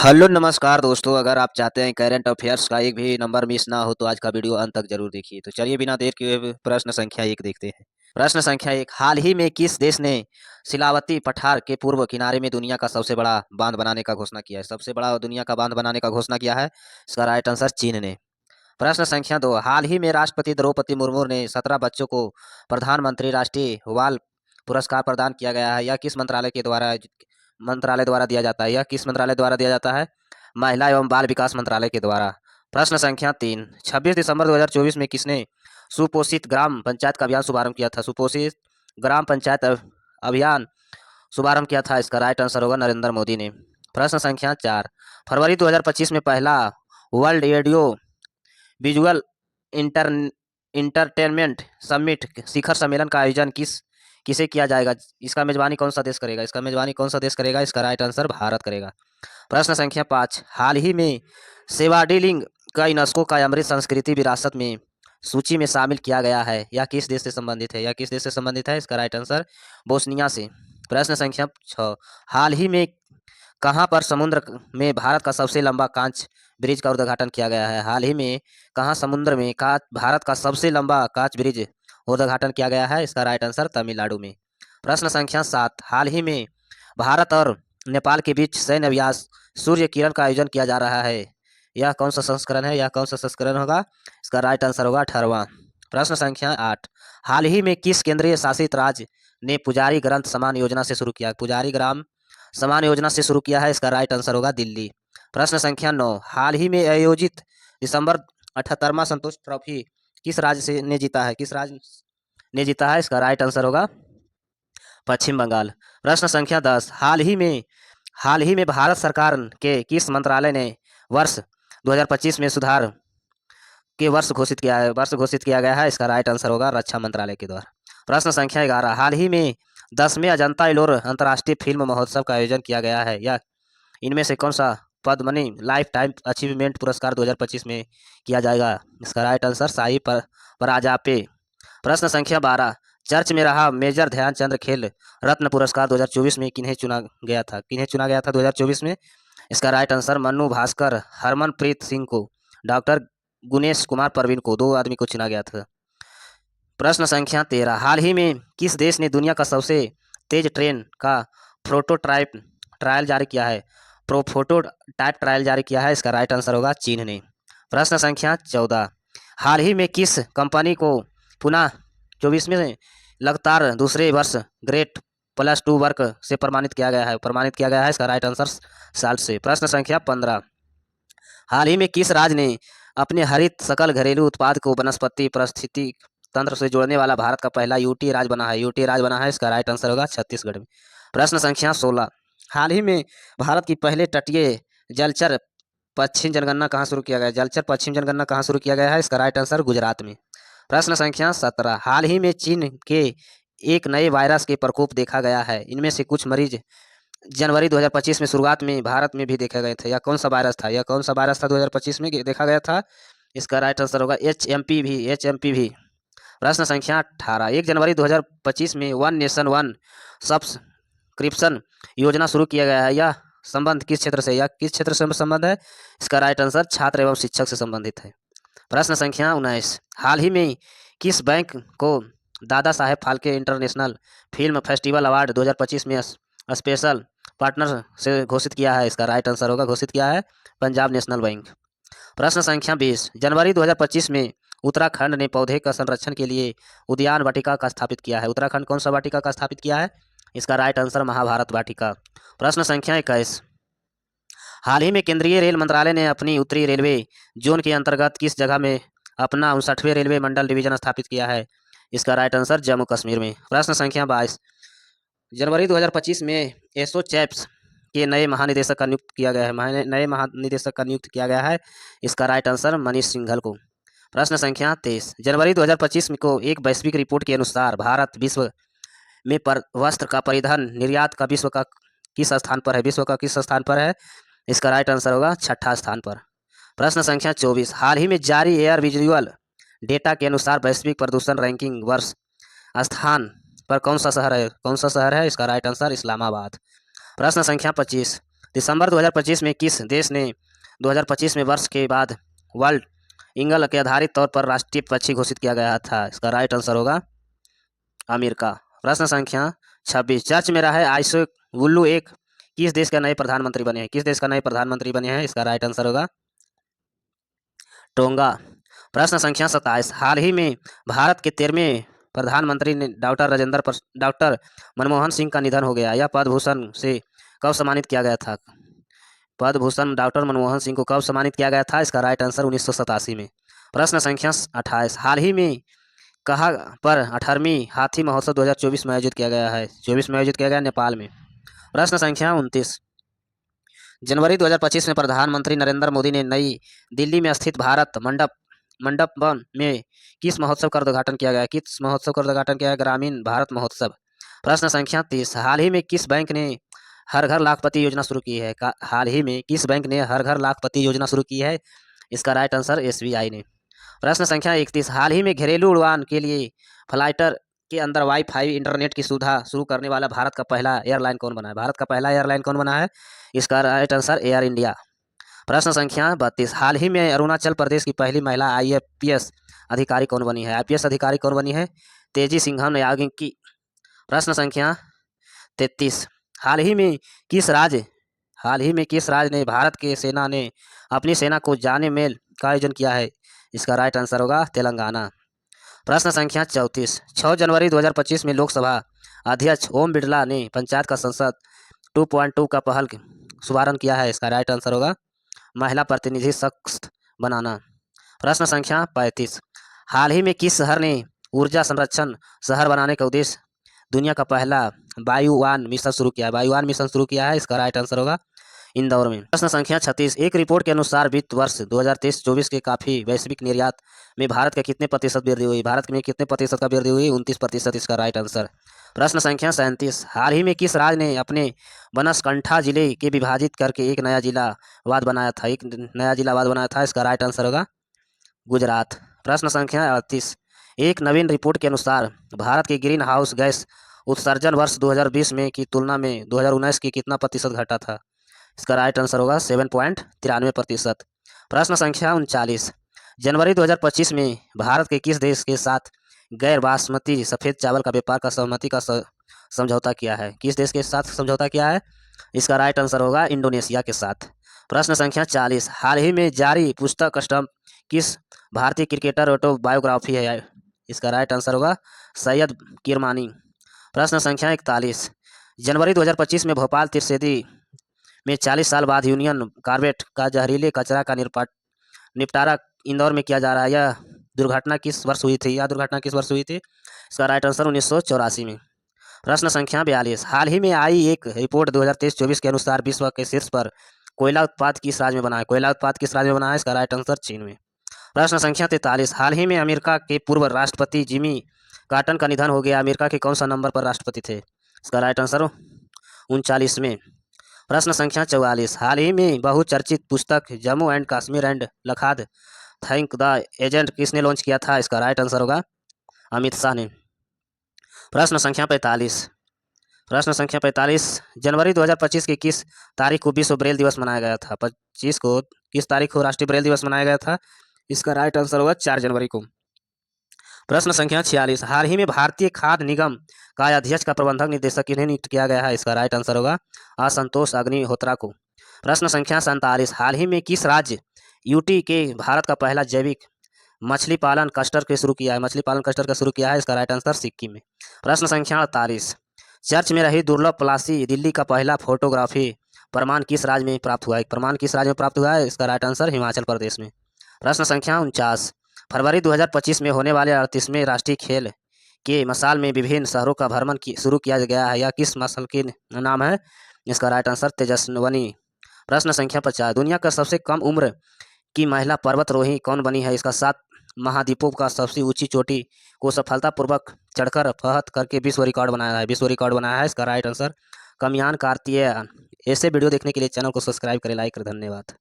Hello नमस्कार दोस्तों, अगर आप चाहते हैं करंट अफेयर्स का एक भी नंबर मिस ना हो तो आज का वीडियो अंत तक जरूर देखिए। तो चलिए बिना देर किए प्रश्न संख्या 1 देखते हैं। प्रश्न संख्या 1, हाल ही में किस देश ने शिलावती पठार के पूर्व किनारे में दुनिया का सबसे बड़ा बांध बनाने का घोषणा किया है? सबसे बड़ा दुनिया का बांध बनाने का घोषणा किया है। इसका राइट आंसर चीन ने। प्रश्न संख्या 2, हाल ही में राष्ट्रपति द्रौपदी मुर्मू ने 17 बच्चों को प्रधानमंत्री राष्ट्रीय बाल पुरस्कार प्रदान किया गया है। यह किस मंत्रालय द्वारा दिया जाता है? यह किस मंत्रालय द्वारा दिया जाता है? महिला एवं बाल विकास मंत्रालय के द्वारा। प्रश्न संख्या 3, 26 दिसंबर 2024 में किसने सुपोषित ग्राम पंचायत का अभियान शुभारंभ किया था? सुपोषित ग्राम पंचायत अभियान शुभारंभ किया था। इसका राइट आंसर होगा नरेंद्र मोदी ने। प्रश्न संख्या 4, फरवरी 2025 में पहला world radio visual inter entertainment summit शिखर सम्मेलन का आयोजन किसे किया जाएगा? इसका मेजबानी कौन सा देश करेगा? इसका राइट आंसर भारत करेगा। प्रश्न संख्या 5, हाल ही में सेवाडीलिंग का यूनेस्को का अमृत संस्कृति विरासत में सूची में शामिल किया गया है। यह किस देश से संबंधित है? इसका राइट आंसर बोस्निया से। प्रश्न संख्या 6, हाल ही में कहाँ पर समुद्र में भारत का सबसे लंबा कांच ब्रिज का उद्घाटन किया गया है? हाल ही में कहाँ समुद्र में भारत का सबसे लंबा कांच ब्रिज उद्घाटन किया गया है? इसका राइट आंसर तमिलनाडु में। प्रश्न संख्या 7, हाल ही में भारत और नेपाल के बीच सैन्य अभ्यास सूर्य किरण का आयोजन किया जा रहा है। यह कौन सा संस्करण होगा? इसका राइट आंसर होगा 18वां। प्रश्न संख्या 8, हाल ही में किस केंद्रीय शासित राज्य ने पुजारी ग्रंथ समान योजना से शुरू किया? पुजारी ग्राम समान योजना से शुरू किया है। इसका राइट आंसर होगा दिल्ली। प्रश्न संख्या 9, हाल ही में आयोजित दिसंबर 78वां संतोष ट्रॉफी किस राज्य ने जीता है? इसका राइट आंसर होगा पश्चिम बंगाल। प्रश्न संख्या 10, हाल ही में भारत सरकार के किस मंत्रालय ने वर्ष 2025 में सुधार के वर्ष घोषित किया गया है? इसका राइट आंसर होगा रक्षा मंत्रालय के द्वारा। प्रश्न संख्या 11, हाल ही में 10वें अजंता एलोर अंतर्राष्ट्रीय फिल्म महोत्सव का आयोजन किया गया है। यह इनमें से कौन सा पद्मनी लाइफ टाइम अचीवमेंट पुरस्कार 2025 में किया जाएगा? इसका राइट आंसर शाही पराजापे। प्रश्न संख्या 12, चर्च में रहा मेजर ध्यानचंद खेल रत्न पुरस्कार 2024 में किन्हें चुना गया था 2024 में? इसका राइट आंसर मन्नू भास्कर, हरमनप्रीत सिंह को, डॉक्टर गुनेश कुमार परवीन को, 2 आदमी को चुना गया था। प्रश्न संख्या 13, हाल ही में किस देश ने दुनिया का सबसे तेज ट्रेन का प्रोटोटाइप ट्रायल जारी किया है? इसका राइट आंसर होगा चीन ने। प्रश्न संख्या 14, हाल ही में किस कंपनी को पुनः 24वें लगातार दूसरे वर्ष ग्रेट +2 वर्क से प्रमाणित किया गया है? इसका राइट आंसर साल्ट से। प्रश्न संख्या 15, हाल ही में किस राज्य ने अपने हरित सकल घरेलू उत्पाद को वनस्पति पारिस्थितिकी तंत्र से जोड़ने वाला भारत का पहला यूटी राज्य बना है? इसका राइट आंसर होगा छत्तीसगढ़ में। प्रश्न संख्या 16, हाल ही में भारत की पहले तटीय जलचर पश्चिम जनगणना कहाँ शुरू किया गया है? इसका राइट आंसर गुजरात में। प्रश्न संख्या 17, हाल ही में चीन के एक नए वायरस के प्रकोप देखा गया है। इनमें से कुछ मरीज जनवरी 2025 में शुरुआत में भारत में भी देखे गए थे। यह कौन सा वायरस था 2025 में देखा गया था? इसका राइट आंसर होगा HMPV। प्रश्न संख्या 18, 1 जनवरी 2025 में वन नेशन वन सब्सक्रिप्शन योजना शुरू किया गया है। यह संबंध किस क्षेत्र से संबंध है? इसका राइट आंसर छात्र एवं शिक्षक से संबंधित है। प्रश्न संख्या 19, हाल ही में किस बैंक को Dadasaheb Phalke international film festival award 2025 में स्पेशल पार्टनर से घोषित किया है? इसका राइट आंसर होगा पंजाब नेशनल बैंक। प्रश्न संख्या 20, जनवरी 2025 में उत्तराखंड ने पौधे का संरक्षण के लिए उद्यान वाटिका का स्थापित किया है। उत्तराखंड कौन सा वाटिका का स्थापित किया है? इसका राइट आंसर महाभारत वाटिका। प्रश्न संख्या 21, हाल ही में केंद्रीय रेल मंत्रालय ने अपनी उत्तरी रेलवे जोन के अंतर्गत किस जगह में अपना 59वें रेलवे मंडल डिवीजन स्थापित किया है? इसका राइट आंसर जम्मू कश्मीर में। प्रश्न संख्या 22, जनवरी 2025 में एसोचैप्स के नए महानिदेशक का नियुक्त किया गया है। इसका राइट आंसर मनीष सिंघल को। प्रश्न संख्या 23, जनवरी 2025 को एक वैश्विक रिपोर्ट के अनुसार भारत विश्व में वस्त्र का परिधान निर्यात का विश्व का किस स्थान पर है? इसका राइट आंसर होगा 6ठा स्थान पर। प्रश्न संख्या 24, हाल ही में जारी एयर विजुअल डेटा के अनुसार वैश्विक प्रदूषण रैंकिंग वर्ष स्थान पर कौन सा शहर है? इसका राइट आंसर इस्लामाबाद। प्रश्न संख्या 25, दिसंबर 2025 में किस देश ने 2025 में वर्ष के बाद वर्ल्ड ईगल के आधारित तौर पर राष्ट्रीय पक्षी घोषित किया गया था? इसका राइट आंसर होगा अमेरिका। प्रश्न संख्या 26, चर्च में रहे आइसो गुल्लू एक किस देश का नए प्रधानमंत्री बने हैं? किस देश का नए प्रधानमंत्री बने हैं? इसका राइट आंसर होगा टोंगा। प्रश्न संख्या 27, हाल ही में भारत के 13वें प्रधानमंत्री ने डॉक्टर मनमोहन सिंह का निधन हो गया। यह पद्म भूषण से कब सम्मानित किया गया था? पद्म भूषण डॉक्टर मनमोहन सिंह को कब सम्मानित किया गया था? इसका राइट आंसर 1987 में। प्रश्न संख्या 28, हाल ही में कहाँ पर 18वीं हाथी महोत्सव 2024 में आयोजित किया गया है? 24 में आयोजित किया गया नेपाल में। प्रश्न संख्या 29, जनवरी 2025 में प्रधानमंत्री नरेंद्र मोदी ने नई दिल्ली में स्थित भारत मंडपम में किस महोत्सव का उद्घाटन किया गया? किस महोत्सव का उद्घाटन किया गया? ग्रामीण भारत महोत्सव। प्रश्न संख्या 30, हाल ही में किस बैंक ने हर घर लाखपति योजना शुरू की है? हाल ही में किस बैंक ने हर घर लाखपति योजना शुरू की है? इसका राइट आंसर SBI ने। प्रश्न संख्या 31, हाल ही में घरेलू उड़ान के लिए फ्लाइटर के अंदर वाईफाई इंटरनेट की सुविधा शुरू करने वाला भारत का पहला एयरलाइन कौन बना है? भारत का पहला एयरलाइन कौन बना है? इसका राइट आंसर एयर इंडिया। प्रश्न संख्या 32, हाल ही में अरुणाचल प्रदेश की पहली महिला IPS अधिकारी कौन बनी है? IPS अधिकारी कौन बनी है? तेजी सिंघम यागी की। प्रश्न संख्या 33, हाल ही में किस राज्य ने भारत के सेना ने अपनी सेना को जाने मेल का आयोजन किया है? इसका राइट आंसर होगा तेलंगाना। प्रश्न संख्या 34, 6 जनवरी 2025 में लोकसभा अध्यक्ष ओम बिरला ने पंचायत का संसद 2.2 का पहल शुभारंभ किया है। इसका राइट आंसर होगा महिला प्रतिनिधि सशक्त बनाना। प्रश्न संख्या 35, हाल ही में किस शहर ने ऊर्जा संरक्षण शहर बनाने का उद्देश्य दुनिया का पहला वायुयान मिशन शुरू किया है? वायुयान मिशन शुरू किया है। इसका राइट आंसर होगा इंदौर में। प्रश्न संख्या 36, एक रिपोर्ट के अनुसार वित्त वर्ष 2023-24 के काफी वैश्विक निर्यात में भारत का कितने प्रतिशत वृद्धि हुई? भारत में कितने प्रतिशत का वृद्धि हुई? 29%। इसका राइट आंसर। प्रश्न संख्या 37, हाल ही में किस राज्य ने अपने बनासकांठा जिले के विभाजित करके एक नया जिलावाद बनाया था? इसका राइट आंसर होगा गुजरात। प्रश्न संख्या 38, एक नवीन रिपोर्ट के अनुसार भारत के ग्रीन हाउस गैस उत्सर्जन वर्ष 2020 में की तुलना में 2019 की कितना प्रतिशत घटा था? इसका राइट आंसर होगा 7.93%। प्रश्न संख्या 39, जनवरी 2025 में भारत के किस देश के साथ गैर बासमती सफ़ेद चावल का व्यापार का सहमति का समझौता किया है? किस देश के साथ समझौता किया है? इसका राइट आंसर होगा इंडोनेशिया के साथ। प्रश्न संख्या 40, हाल ही में जारी पुस्तक स्टंप किस भारतीय क्रिकेटर ऑटोबायोग्राफी है? इसका राइट आंसर होगा सैयद किरमानी। प्रश्न संख्या 41, जनवरी 2025 में भोपाल त्रिवेदी में 40 साल बाद यूनियन कार्बाइड का जहरीले कचरा का निपटारा इंदौर में किया जा रहा है। यह दुर्घटना किस वर्ष हुई थी? इसका राइट आंसर 1984 में। प्रश्न संख्या 42, हाल ही में आई एक रिपोर्ट 2023-24 के अनुसार विश्व के शीर्ष पर कोयला उत्पाद किस राज्य में बना है? इसका राइट आंसर चीन में। प्रश्न संख्या 43, हाल ही में अमेरिका के पूर्व राष्ट्रपति जिमी कार्टर का निधन हो गया। अमेरिका के कौन सा नंबर पर राष्ट्रपति थे? इसका राइट आंसर 39वें। प्रश्न संख्या 44, हाल ही में बहुचर्चित पुस्तक Jammu and Kashmir and Ladakh thank the agent किसने लॉन्च किया था? इसका राइट आंसर होगा अमित शाह ने। प्रश्न संख्या 45, जनवरी 2025 की किस तारीख को विश्व ब्रेल दिवस मनाया गया था? 25 को किस तारीख को राष्ट्रीय ब्रेल दिवस मनाया गया था? इसका राइट आंसर होगा 4 जनवरी को। प्रश्न संख्या 46, हाल ही में भारतीय खाद्य निगम का अध्यक्ष का प्रबंधक निदेशक किन्हें नियुक्त किया गया है? इसका राइट आंसर होगा असंतोष अग्निहोत्रा को। प्रश्न संख्या 47, हाल ही में किस राज्य यूटी के भारत का पहला जैविक मछली पालन क्लस्टर के शुरू किया है? इसका राइट आंसर सिक्किम में। प्रश्न संख्या 48, चर्च में रही दुर्लभ प्लासी दिल्ली का पहला फोटोग्राफी प्रमाण किस राज्य में प्राप्त हुआ है? इसका राइट आंसर हिमाचल प्रदेश में। प्रश्न संख्या 49, फरवरी 2025 में होने वाले 38वें राष्ट्रीय खेल के मसाल में विभिन्न शहरों का भ्रमण शुरू किया गया है। यह किस मसाल के नाम है? इसका राइट आंसर तेजस्विनी। प्रश्न संख्या 50, दुनिया का सबसे कम उम्र की महिला पर्वतारोही कौन बनी है? इसका 7 महाद्वीपों का सबसे ऊंची चोटी को सफलतापूर्वक चढ़कर फहत करके विश्व रिकॉर्ड बनाया है। इसका राइट आंसर कमयान कार्तिकेयन। ऐसे वीडियो देखने के लिए चैनल को सब्सक्राइब करें, लाइक करें। धन्यवाद।